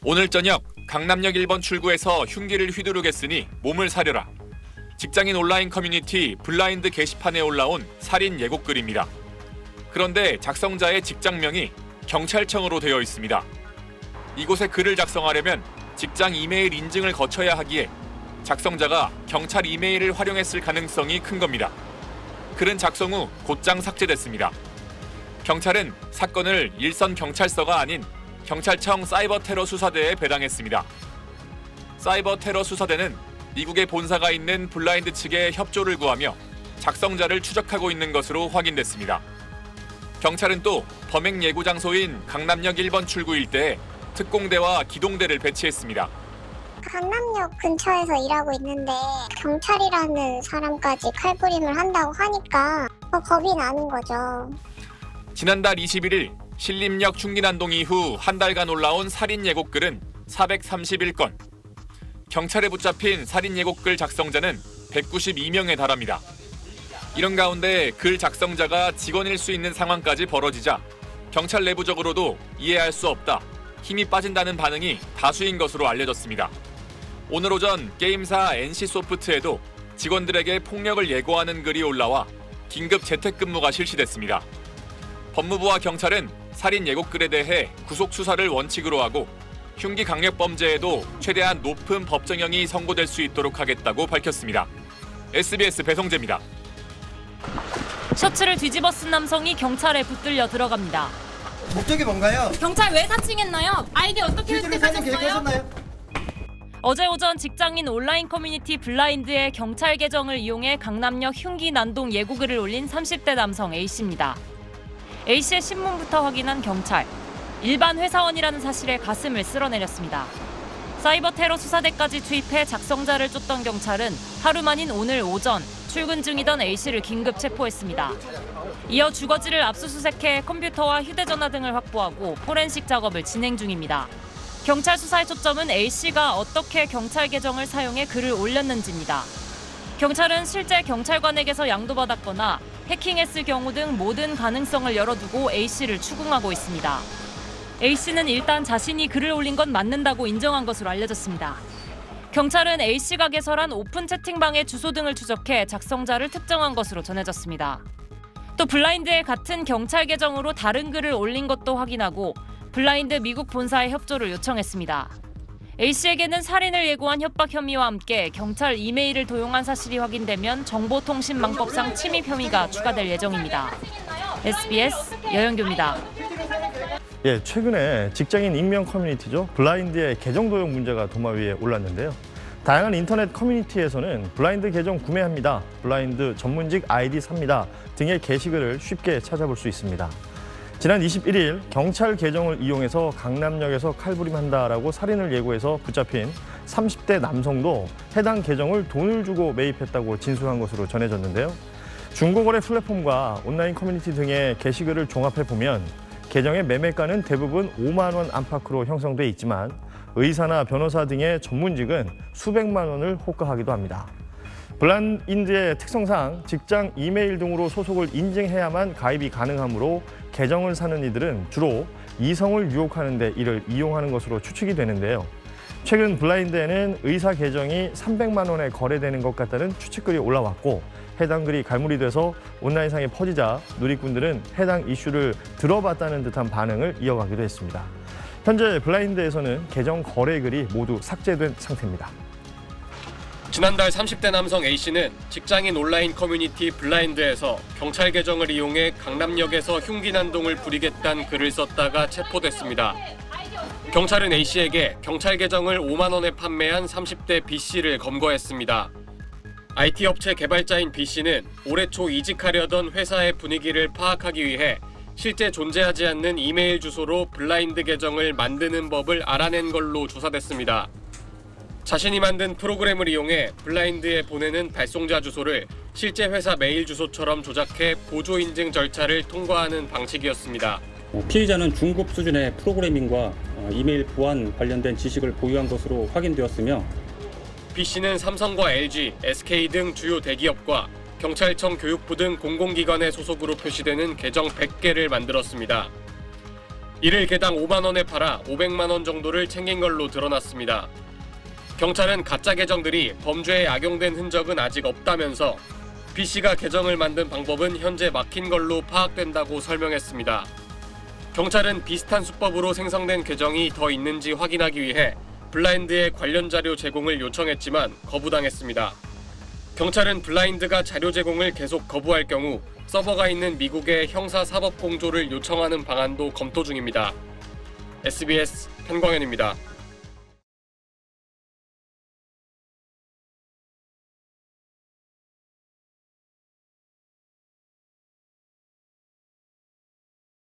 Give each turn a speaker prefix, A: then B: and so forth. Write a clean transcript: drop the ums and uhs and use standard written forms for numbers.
A: 오늘 저녁 강남역 1번 출구에서 흉기를 휘두르겠으니 몸을 사려라. 직장인 온라인 커뮤니티 블라인드 게시판에 올라온 살인 예고글입니다. 그런데 작성자의 직장명이 경찰청으로 되어 있습니다. 이곳에 글을 작성하려면 직장 이메일 인증을 거쳐야 하기에 작성자가 경찰 이메일을 활용했을 가능성이 큰 겁니다. 글은 작성 후 곧장 삭제됐습니다. 경찰은 사건을 일선 경찰서가 아닌 경찰청 사이버 테러 수사대에 배당했습니다. 사이버 테러 수사대는 미국에 본사가 있는 블라인드 측에 협조를 구하며 작성자를 추적하고 있는 것으로 확인됐습니다. 경찰은 또 범행 예고 장소인 강남역 1번 출구 일대에 특공대와 기동대를 배치했습니다.
B: 강남역 근처에서 일하고 있는데 경찰이라는 사람까지 칼부림을 한다고 하니까 더 겁이 나는 거죠.
A: 지난달 21일 신림역 흉기난동 이후 한 달간 올라온 살인 예고글은 431건. 경찰에 붙잡힌 살인 예고글 작성자는 192명에 달합니다. 이런 가운데 글 작성자가 직원일 수 있는 상황까지 벌어지자 경찰 내부적으로도 이해할 수 없다, 힘이 빠진다는 반응이 다수인 것으로 알려졌습니다. 오늘 오전 게임사 NC소프트에도 직원들에게 폭력을 예고하는 글이 올라와 긴급 재택근무가 실시됐습니다. 법무부와 경찰은 살인 예고글에 대해 구속 수사를 원칙으로 하고 흉기 강력범죄에도 최대한 높은 법정형이 선고될 수 있도록 하겠다고 밝혔습니다. SBS 배성재입니다.
C: 셔츠를 뒤집어 쓴 남성이 경찰에 붙들려 들어갑니다.
D: 목적이 뭔가요?
E: 경찰 왜 사칭했나요? 아이디 어떻게 획득하셨어요?
C: 어제 오전 직장인 온라인 커뮤니티 블라인드의 경찰 계정을 이용해 강남역 흉기난동 예고글을 올린 30대 남성 A씨입니다. A씨의 신문부터 확인한 경찰. 일반 회사원이라는 사실에 가슴을 쓸어내렸습니다. 사이버 테러 수사대까지 투입해 작성자를 쫓던 경찰은 하루 만인 오늘 오전 출근 중이던 A씨를 긴급 체포했습니다. 이어 주거지를 압수수색해 컴퓨터와 휴대전화 등을 확보하고 포렌식 작업을 진행 중입니다. 경찰 수사의 초점은 A씨가 어떻게 경찰 계정을 사용해 글을 올렸는지입니다. 경찰은 실제 경찰관에게서 양도받았거나 해킹했을 경우 등 모든 가능성을 열어두고 A씨를 추궁하고 있습니다. A씨는 일단 자신이 글을 올린 건 맞는다고 인정한 것으로 알려졌습니다. 경찰은 A씨가 개설한 오픈 채팅방의 주소 등을 추적해 작성자를 특정한 것으로 전해졌습니다. 또 블라인드의 같은 경찰 계정으로 다른 글을 올린 것도 확인하고 블라인드 미국 본사에 협조를 요청했습니다. A씨에게는 살인을 예고한 협박 혐의와 함께 경찰 이메일을 도용한 사실이 확인되면 정보통신망법상 침입 혐의가 추가될 예정입니다. SBS 여영규입니다.
F: 최근에 직장인 익명 커뮤니티죠. 블라인드의 계정 도용 문제가 도마 위에 올랐는데요. 다양한 인터넷 커뮤니티에서는 블라인드 계정 구매합니다, 블라인드 전문직 아이디 삽니다 등의 게시글을 쉽게 찾아볼 수 있습니다. 지난 21일 경찰 계정을 이용해서 강남역에서 칼부림한다라고 살인을 예고해서 붙잡힌 30대 남성도 해당 계정을 돈을 주고 매입했다고 진술한 것으로 전해졌는데요. 중고거래 플랫폼과 온라인 커뮤니티 등의 게시글을 종합해보면 계정의 매매가는 대부분 5만 원 안팎으로 형성돼 있지만 의사나 변호사 등의 전문직은 수백만 원을 호가하기도 합니다. 블라인드의 특성상 직장 이메일 등으로 소속을 인증해야만 가입이 가능하므로 계정을 사는 이들은 주로 이성을 유혹하는 데 이를 이용하는 것으로 추측이 되는데요. 최근 블라인드에는 의사 계정이 300만 원에 거래되는 것 같다는 추측글이 올라왔고 해당 글이 갈무리 돼서 온라인상에 퍼지자 누리꾼들은 해당 이슈를 들어봤다는 듯한 반응을 이어가기도 했습니다. 현재 블라인드에서는 계정 거래 글이 모두 삭제된 상태입니다.
G: 지난달 30대 남성 A씨는 직장인 온라인 커뮤니티 블라인드에서 경찰 계정을 이용해 강남역에서 흉기난동을 부리겠다는 글을 썼다가 체포됐습니다. 경찰은 A씨에게 경찰 계정을 5만 원에 판매한 30대 B씨를 검거했습니다. IT 업체 개발자인 B씨는 올해 초 이직하려던 회사의 분위기를 파악하기 위해 실제 존재하지 않는 이메일 주소로 블라인드 계정을 만드는 법을 알아낸 걸로 조사됐습니다. 자신이 만든 프로그램을 이용해 블라인드에 보내는 발송자 주소를 실제 회사 메일 주소처럼 조작해 보조 인증 절차를 통과하는 방식이었습니다.
H: 피의자는 중급 수준의 프로그래밍과 이메일 보안 관련된 지식을 보유한 것으로 확인되었으며
G: B씨는 삼성과 LG, SK 등 주요 대기업과 경찰청, 교육부 등 공공기관의 소속으로 표시되는 계정 100개를 만들었습니다. 이를 개당 5만 원에 팔아 500만 원 정도를 챙긴 걸로 드러났습니다. 경찰은 가짜 계정들이 범죄에 악용된 흔적은 아직 없다면서 B씨가 계정을 만든 방법은 현재 막힌 걸로 파악된다고 설명했습니다. 경찰은 비슷한 수법으로 생성된 계정이 더 있는지 확인하기 위해 블라인드에 관련 자료 제공을 요청했지만 거부당했습니다. 경찰은 블라인드가 자료 제공을 계속 거부할 경우 서버가 있는 미국의 형사사법공조를 요청하는 방안도 검토 중입니다. SBS 편광현입니다.